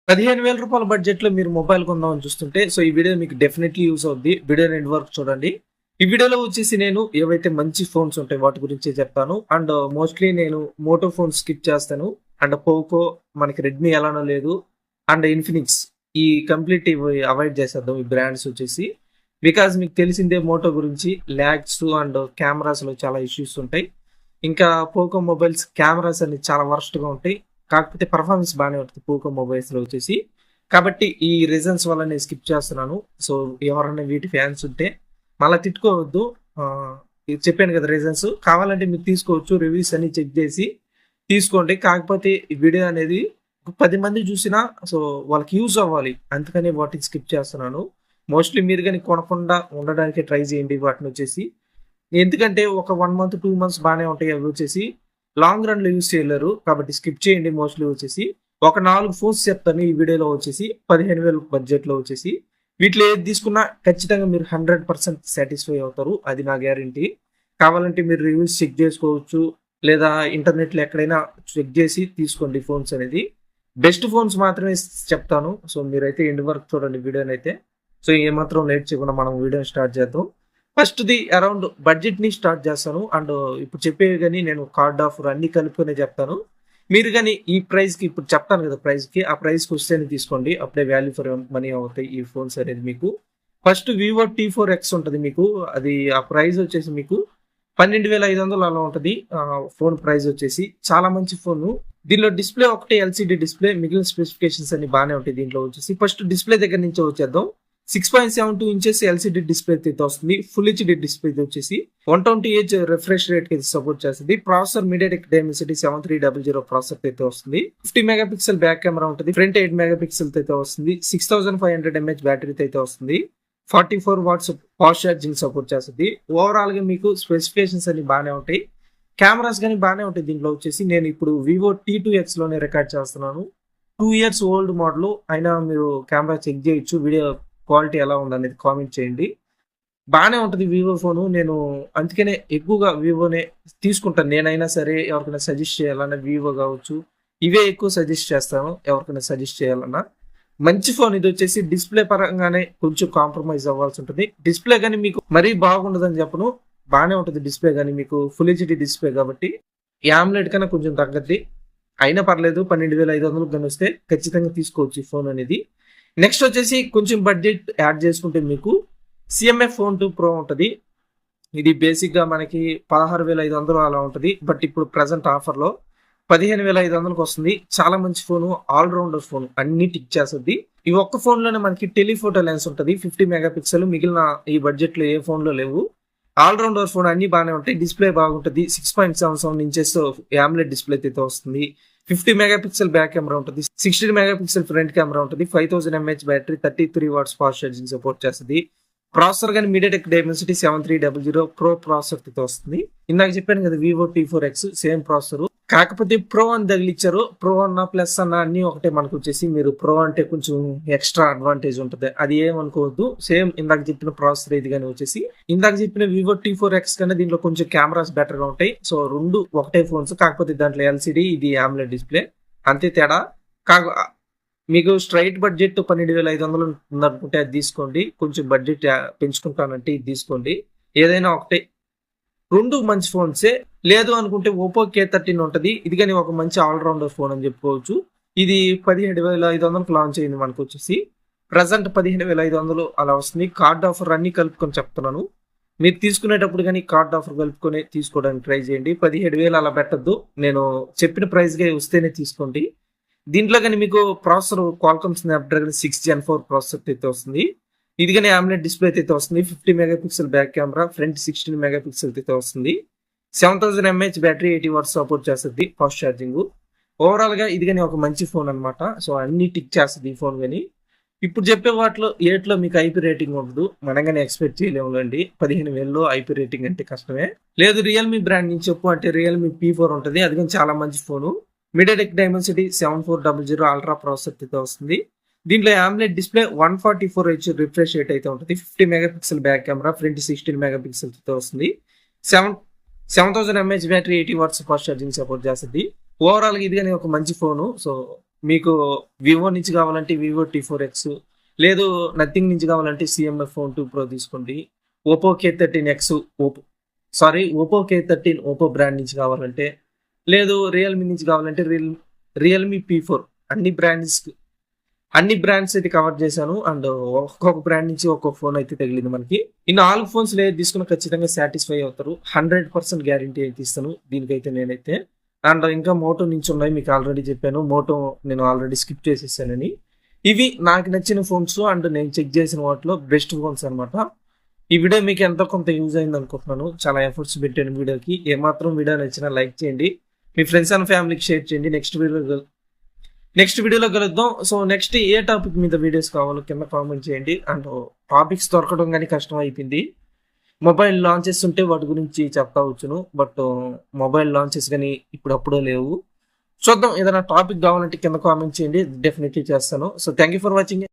రూ. 15,000 బడ్జెట్‌లో మీరు మొబైల్ కొందామని చూస్తుంటే, సో ఈ వీడియో మీకు డెఫినైట్‌లీ యూజ్ అవుద్ది. వీడియోని ఎండ్ వరకు చూడండి. ఈ వీడియోలో వచ్చేసి నేను ఏవైతే మంచి ఫోన్స్ ఉంటాయో వాటి గురించే చెప్తాను. అండ్ మోస్ట్‌లీ నేను మోటో ఫోన్స్ స్కిప్ చేస్తాను. అండ్ పోకో, మనకి రెడ్మీ ఎలానో లేదు. అండ్ ఇన్ఫినిక్స్ ఈ కంప్లీట్ ఇవి అవాయిడ్ చేసేద్దాం ఈ బ్రాండ్స్ వచ్చేసి. బికాజ్ మీకు తెలిసిందే మోటో గురించి లాగ్స్ అండ్ కెమెరాస్‌లో చాలా ఇష్యూస్ ఉంటాయి. ఇంకా పోకో మొబైల్స్ కెమెరాస్ అన్ని చాలా వరస్ట్‌గా ఉంటాయి. కాకపోతే పర్ఫార్మెన్స్ బాగానే ఉంటుంది పోకో మొబైల్స్‌లో వచ్చేసి. కాబట్టి ఈ రీజన్స్ వల్ల నేను స్కిప్ చేస్తున్నాను. సో ఎవరైనా వీటి ఫ్యాన్స్ ఉంటే మళ్ళా తిట్టుకోవద్దు. ఇది చెప్పాను కదా రీజన్స్. కావాలంటే మీరు తీసుకోవచ్చు. రివ్యూస్ అన్ని చెక్ చేసి తీసుకోండి. కాకపోతే ఈ వీడియో అనేది 10 మంది చూసినా సో వాళ్ళకి యూజ్ అవ్వాలి. అందుకని వాటిని స్కిప్ చేస్తున్నాను. మోస్ట్‌లీ మీరు గాని కొనకుండా ఉండడానికి ట్రై చేయండి వాటినొచ్చేసి. ఎందుకంటే ఒక 1 మంత్, 2 మంత్స్ బానే ఉంటాయి అవి వచ్చేసి. లాంగ్ రన్‌లో యూజ్ చేయలేరు. కాబట్టి స్కిప్ చేయండి మోస్ట్‌లీ వచ్చేసి. ఒక 4 ఫోన్స్ చెప్తాను ఈ వీడియోలో వచ్చేసి. 15,000 బడ్జెట్‌లో వచ్చేసి. వీటిలో ఏది తీసుకున్నా ఖచ్చితంగా మీరు 100% సాటిస్ఫై అవుతారు. అది నా గ్యారంటీ. కావాలంటే మీరు రివ్యూస్ చెక్ చేసుకోవచ్చు. లేదా ఇంటర్నెట్‌లో ఎక్కడైనా చెక్ చేసి తీసుకోండి ఫోన్స్ అనేది. బెస్ట్ ఫోన్స్ మాత్రమే చెప్తాను. సో మీరైతే ఎండ్ వరకు చూడండి వీడియోనైతే. సో ఏమాత్రం లేట్ చేయకుండా మనం వీడియోని స్టార్ట్ చేద్దాం. ఫస్ట్‌ది అరౌండ్ బడ్జెట్‌ని స్టార్ట్ చేస్తాను. అండ్ ఇప్పుడు చెప్పేవి గాని నేను కార్డ్ ఆఫర్ అన్నీ కలుపుకొనే చెప్తాను. మీరు గాని ఈ ప్రైస్‌కి ఇప్పుడు చెప్తాను కదా ప్రైస్‌కి. ఆ ప్రైస్‌కి వస్తేనే తీసుకోండి. అప్పుడే వాల్యూ ఫర్ మనీ అవుతాయి ఈ ఫోన్స్ అనేది మీకు. ఫస్ట్ వివో టీ4 ఎక్స్ ఉంటది మీకు. అది ఆ ప్రైస్ వచ్చేసి మీకు 12,500 అలా ఉంటది. ఫోన్ ప్రైస్ వచ్చేసి. చాలా మంచి ఫోను. దీనిలో డిస్‌ప్లే ఒకటే ఎల్‌సీడీ డిస్‌ప్లే. మిగిలిన స్పెసిఫికేషన్స్ అన్ని బానే ఉంటాయి దీంట్లో వచ్చేసి. ఫస్ట్ డిస్‌ప్లే దగ్గర నుంచే వచ్చేద్దాం. 6.72 ఇంచెస్ ఎల్‌సీడీ డిస్‌ప్లే అయితే వస్తుంది. ఫుల్ హెచ్‌డీ డిస్‌ప్లే ఇది వచ్చేసి 120 హెర్ట్జ్ రిఫ్రెష్ రేట్‌కి ఇది సపోర్ట్ చేస్తది. ప్రాసెసర్ మీడియాటెక్ డైమెన్సిటీ 7300 ప్రాసెసర్ అయితే వస్తుంది. 50 మెగాపిక్సెల్ బ్యాక్ కెమెరా ఉంటుంది. ఫ్రంట్ 8 మెగాపిక్సెల్ అయితే వస్తుంది. 6500 mAh బ్యాటరీతో అయితే వస్తుంది. 44 వాట్స్ ఫాస్ట్ ఛార్జింగ్ సపోర్ట్ చేస్తది. ఓవరాల్ గా మీకు స్పెసిఫికేషన్స్ అన్ని బానే ఉంటాయి. కెమెరాస్ గాని బానే ఉంటాయి దీంట్లో వచ్చేసి. నేను ఇప్పుడు వివో టీ2ఎక్స్ లోనే రికార్డ్ చేస్తున్నాను. 2 ఇయర్స్ ఓల్డ్ మోడల్ అయినా మీరు కెమెరా చెక్ చేయొచ్చు. వీడియో క్వాలిటీ ఎలా ఉందనేది కామెంట్ చేయండి. బానే ఉంటది వివో ఫోను. నేను అందుకనే ఎక్కువగా వివోనే తీసుకుంటాను. నేనైనా సరే ఎవరికైనా సజెస్ట్ చేయాలన్నా వివో కావచ్చు. ఇవే ఎక్కువ సజెస్ట్ చేస్తాను ఎవరికైనా సజెస్ట్ చేయాలన్నా. మంచి ఫోన్ ఇదొచ్చేసి. డిస్‌ప్లే పరంగానే కొంచెం కాంప్రమైజ్ అవ్వాల్సి ఉంటది. డిస్‌ప్లే గాని మీకు మరీ బాగుండదని చెప్పను. బానే ఉంటది డిస్‌ప్లే గాని మీకు ఫుల్ హెచ్‌డీ డిస్‌ప్లే కాబట్టి. ఈ ఆమ్లెట్ కన్నా కొంచెం తగ్గద్ది. అయినా పర్లేదు 12,500 గాని వస్తే ఖచ్చితంగా తీసుకోవచ్చు ఈ ఫోన్ అనేది. నెక్స్ట్ వచ్చేసి కొంచెం బడ్జెట్ యాడ్ చేసుకుంటే మీకు సీఎంఎఫ్ ఫోన్ 2 ప్రో ఉంటది. ఇది బేసిక్‌గా మనకి 16,500 అలా ఉంటది. బట్ ఇప్పుడు ప్రెజెంట్ ఆఫర్‌లో 15,500కి వస్తుంది. చాలా మంచి ఫోను. All rounder phone. అన్ని టిక్ చేస్తది. ఈ ఒక్క ఫోన్‌లోనే మనకి టెలిఫోటో లెన్స్ ఉంటది. 50 మెగాపిక్సెల్. మిగిలిన ఈ బడ్జెట్‌లో ఏ ఫోన్‌లో లేవు. ఆల్ రౌండర్ ఫోన్ అన్ని బానే ఉంటాయి. డిస్‌ప్లే బాగుంటది. 6.77 ఇంచెస్ AMOLED డిస్‌ప్లే అయితే వస్తుంది. 50 మెగాపిక్సెల్ బ్యాక్ కెమెరా ఉంటది. 16 మెగాపిక్సెల్ ఫ్రంట్ కెమెరా ఉంటది. 5000 mAh battery, 33 watts fast charging support చేస్తది. ప్రాసెసర్ గాని మీడియాటెక్ డైమెన్సిటీ 7300 ప్రో ప్రాసెసర్ తో వస్తుంది. ఇందాక చెప్పాను కదా వివో టీ4ఎక్స్ సేమ్ ప్రాసెసర్. కాకపోతే ప్రో అని తగిలిచ్చారు. ప్రో అన్న ప్లస్ అన్న అన్ని ఒకటే మనకు వచ్చేసి. మీరు ప్రో అంటే కొంచెం ఎక్స్ట్రా అడ్వాంటేజ్ ఉంటది. అది ఏమనుకోవద్దు. సేమ్ ఇందాక చెప్పిన ప్రాసెసర్ ఇది కానీ వచ్చేసి. ఇందాక చెప్పిన వివో టీ4ఎక్స్ కన్నా దీంట్లో కొంచెం కెమెరాస్ బెటర్ గా ఉంటాయి. సో రెండు ఒకటే ఫోన్స్. కాకపోతే దాంట్లో ఎల్సిడి, ఇది AMOLED డిస్ప్లే. అంతే తేడా. కాక మీకు స్ట్రైట్ బడ్జెట్ 12,500 ఉందనుకుంటే అది తీసుకోండి. కొంచెం బడ్జెట్ పెంచుకుంటానంటే ఇది తీసుకోండి. ఏదైనా ఒకటే. రెండు మంచి ఫోన్సే. లేదు అనుకుంటే ఓపో K13 ఉంటది. ఇది గాని ఒక మంచి ఆల్ రౌండర్ ఫోన్ అని చెప్పుకోవచ్చు. ఇది 17,500కి లాంచ్ అయింది మనకు వచ్చేసి. ప్రెజెంట్ 15,500 అలా వస్తుంది. కార్డ్ ఆఫర్ అన్ని కలుపుకొని చెప్తున్నాను. మీరు తీసుకునేటప్పుడు కానీ కార్డ్ ఆఫర్ కలుపుకొని తీసుకోవడానికి ట్రై చేయండి. 17,000 అలా పెట్టద్దు. నేను చెప్పిన ప్రైస్‌కే వస్తేనే తీసుకోండి. దీంట్లో గాని మీకు processor Qualcomm Snapdragon 6 Gen 4 processor అయితే వస్తుంది. ఇది గాని AMOLED డిస్‌ప్లే అయితే వస్తుంది. 50 megapixel back camera, front 16 megapixel అయితే వస్తుంది. 7000 mAh బ్యాటరీ, 80 వాట్స్ సపోర్ట్ చేస్తది ఫాస్ట్ ఛార్జింగ్. ఓవరాల్ గా ఇది గాని ఒక మంచి ఫోన్ అన్నమాట. సో అన్ని టిక్ చేస్తది ఈ ఫోన్ గాని. ఇప్పుడు చెప్పే వాటిలో ఏట్లో మీకు ఐపీ రేటింగ్ ఉండదు. మనం గాని ఎక్స్‌పెక్ట్ చేయలేములెండి. 15,000లో ఐపీ రేటింగ్ అంటే కష్టమే. లేదు రియల్‌మీ బ్రాండ్ నుంచి చెప్పు అంటే రియల్‌మీ P4 ఉంటది. అది గాని చాలా మంచి phone. MediaTek Dimensity 7400 ultra processor అయితే వస్తుంది. దీంట్లో AMOLED display 144 H refresh rate అయితే ఉంటుంది. 50 megapixel back camera, front 16 megapixel తో వస్తుంది. 7000 mAh battery, 80 watts fast charging support చేస్తది. ఓవరాల్ గా ఇది గాని ఒక మంచి ఫోను. సో మీకు వివో నుంచి కావాలంటే వివో T4X, లేదు నథింగ్ నుంచి కావాలంటే CMF ఫోన్ 2 Pro తీసుకోండి. Oppo K13X, Oppo K13 Oppo brand నుంచి కావాలంటే, లేదు రియల్మీ నుంచి కావాలంటే రియల్మీ P4. అన్ని బ్రాండ్స్ అయితే కవర్ చేశాను. అండ్ ఒక్కొక్క బ్రాండ్ నుంచి ఒక్కొక్క ఫోన్ అయితే తగిలింది మనకి. ఈ 4 ఫోన్స్ లేదు తీసుకున్న ఖచ్చితంగా సాటిస్ఫై అవుతారు. 100% గ్యారంటీ అయితే ఇస్తాను దీనికైతే నేనైతే. అండ్ ఇంకా మోటో నుంచి ఉన్నాయి, మీకు ఆల్రెడీ చెప్పాను. మోటో నేను ఆల్రెడీ స్కిప్ చేసేసానని. ఇవి నాకు నచ్చిన ఫోన్స్ అండ్ నేను చెక్ చేసిన వాటిలో బెస్ట్ ఫోన్స్ అనమాట. ఈ వీడియో మీకు ఎంతో కొంత యూజ్ అయింది అనుకుంటున్నాను. చాలా ఎఫర్ట్స్ పెట్టాను వీడియోకి. ఏమాత్రం వీడియో నచ్చినా లైక్ చేయండి, మీ ఫ్రెండ్స్ అండ్ ఫ్యామిలీకి షేర్ చేయండి. నెక్స్ట్ వీడియోలో కలుద్దాం. సో నెక్స్ట్ ఏ టాపిక్ మీద వీడియోస్ కావాలో కింద కామెంట్ చేయండి. అండ్ టాపిక్స్ దొరకడం కానీ కష్టం అయిపోయింది. మొబైల్ లాంచెస్ ఉంటే వాటి గురించి చెప్తా వచ్చును, బట్ మొబైల్ లాంచెస్ కానీ ఇప్పుడప్పుడో లేవు. చూద్దాం, ఏదైనా టాపిక్ కావాలంటే కింద కామెంట్ చేయండి, డెఫినెట్లీ చేస్తాను. So thank you for watching.